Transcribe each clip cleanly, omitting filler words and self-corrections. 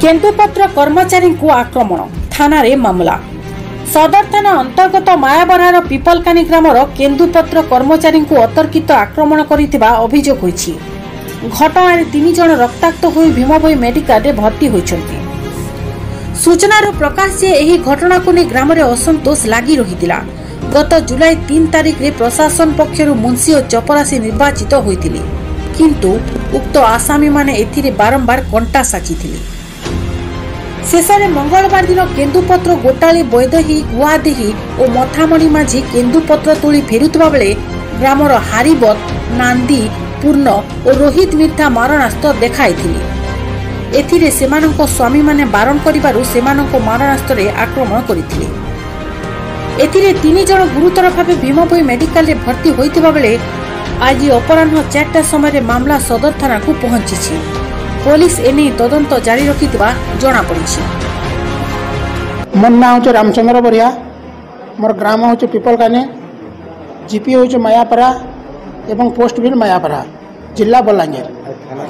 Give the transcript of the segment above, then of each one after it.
केन्दुपत्र कर्मचारी को आक्रमण थाना रे मामला। सदर थाना अंतर्गत मायाबरार पिपलकानी ग्रामर केन्दुपत्र कर्मचारी को अतर्कित आक्रमण करिथिबा अभियोग होईछि। घटना 3 जन रक्ताक्त होई भीमभोई मेडिकल भर्ती होइछन्ति। सूचनार प्रकाश जे एही घटना को नै ग्राम रे असंतोष लागि रहितिला। गत जुलाई 3 तारिख रे प्रशासन पक्षरु मुंशी और चपरासी निर्वाचित होइतिले, किंतु उक्त आसामी माने एथिरे बारंबार कंटा साचिथिले। शेषे मंगलवार दिन केन्दुपत्र गोटाली बैदही गुआदेही और मथामणी माझी केन्दुपत्र तोली फेरुवा बेले ग्रामर हारिबत नांदी पूर्ण और रोहित मिर्था मारणास्त्र देखाइथिले। एथिरे सेमानंको स्वामी माने बारण करिबारु सेमानंको मारणास्त्र रे आक्रमण करिथिले। एथिरे 3 जन गुरुतर भावे भीमभोई मेडिकल रे भर्ती होइतिबा बेले आज अपराह्न 4टा समय मामला सदर थाना को पहुंची। पुलिस एने तदंत जारी रखिथिबा जणा पड़िछि। मोर नाम हूँ रामचंद्र बरिया, मोर ग्राम हूँ पिपलकानी, जीपी हूँ मायापरा एवं पोस्ट भी मायापरा, जिला बलांगीर।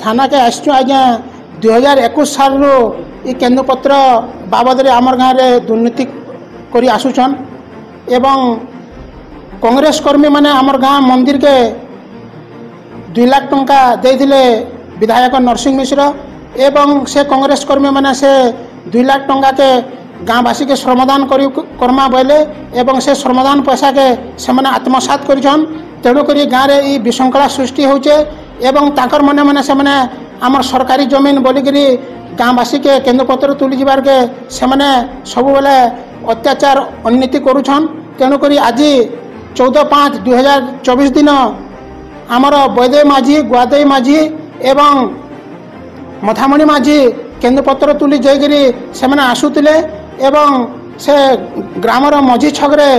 थाना के आसचु आज्ञा 2021 साल केन्दुपत्र बाबद आमर गाँव में दुर्नीति करी आसुचन एवं कांग्रेस कर्मी माने आमर गाँव मंदिर के 2 लाख टंका देथिले विधायक नरसिंह मिश्र एवं से कांग्रेस कर्मी माने से 2 लाख टंका के गाँववासी के श्रमदान करमा बोले एवं से श्रमदान पैसा के सेमाने आत्मसात करिछन। तेणुक गाँव में ये विशृंखला सृष्टि होचे एवं ताकर मने मने सेमाने आमर सरकारी जमीन बोलिकी गाँववासी के केन्दुपत्र तुली जीवार के सेमाने सब बेले अत्याचार अननीति करुछन। तेणुक आज 14/5/2024 दिन आमर बैदे माझी गुआदे माझी एवं मथामणी माझी केन्दुपत्र तुली जाइकरी सेमाने आसुतिले एवं से ग्रामर मझी छकरे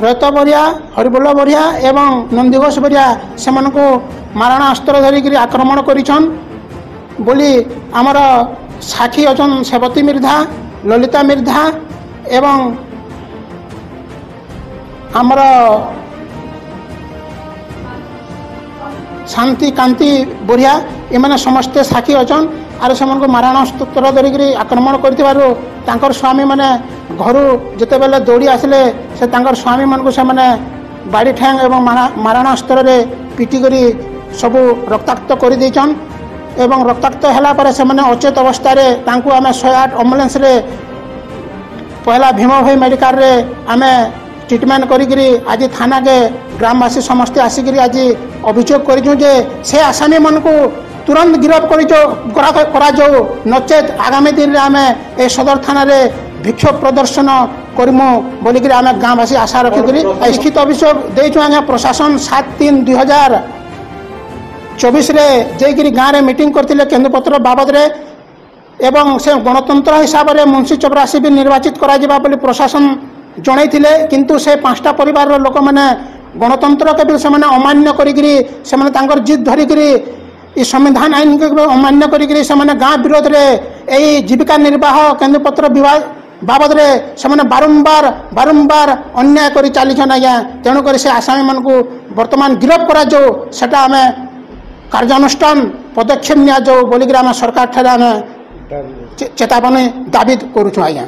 रत बरिया हरिबोल बरिया एवं नंदीघोष बरिया सेमानकु मारणास्त्र धरिकी आक्रमण करिछन बोली आमर साखी अछन सेवती मिर्धा, ललिता मिर्धा एवं आमर शांति कांति बरिया एमाने समस्ते साखी अछन। आर से मारणास्त्र धरिकी आक्रमण कर स्वामी मैंने घर जिते बेले दौड़ी आसिले से स्वामी मान से बाड़ी ठैंग एवं मारणास्त्र पिटिक सब रक्ताक्त कर देचन एवं रक्ताक्त है से अचेत अवस्था आम 108 एम्बुलेंस पहला भीमभोई मेडिकल रे आम ट्रिटमेंट करी आज थाना के ग्रामवासी समस्ते आसिक आज अभियोग कर आसामी मान को तुरंत गिरफ्त करा नचेत आगामी दिन में आम ए सदर थाना रे विक्षोभ प्रदर्शन करमु बोलिक आम गाँववासी आशा रखिक लिखित अभियोग देचु आज्ञा प्रशासन 7/3/2024 जाकि गाँव में मीटिंग करते केन्दुपत्र बाबद रे एवं से गणतंत्र हिसाब से मुंशी चपरासी भी निर्वाचित करा बोली प्रशासन जनईथिले, किंतु से 5टा परिवार लोक मैंने गणतंत्र के भी अमान्य कर जिद धरिकी ई संविधान आईन के अमान्य करी गाँव विरोध रे यही जीविका निर्वाह केन्दुपत्र विभाग बाबद रे से बारंबार बारंबार अन्याय कर चलीछन आज्ञा। तेणुक से आसामी मान को वर्तमान गिरफ्त करा सेटा आम कार्यानुष्ठान पदक्षेप निया बोलिक सरकार ठारे आम चेतावनी दाबी करुछु आज्ञा।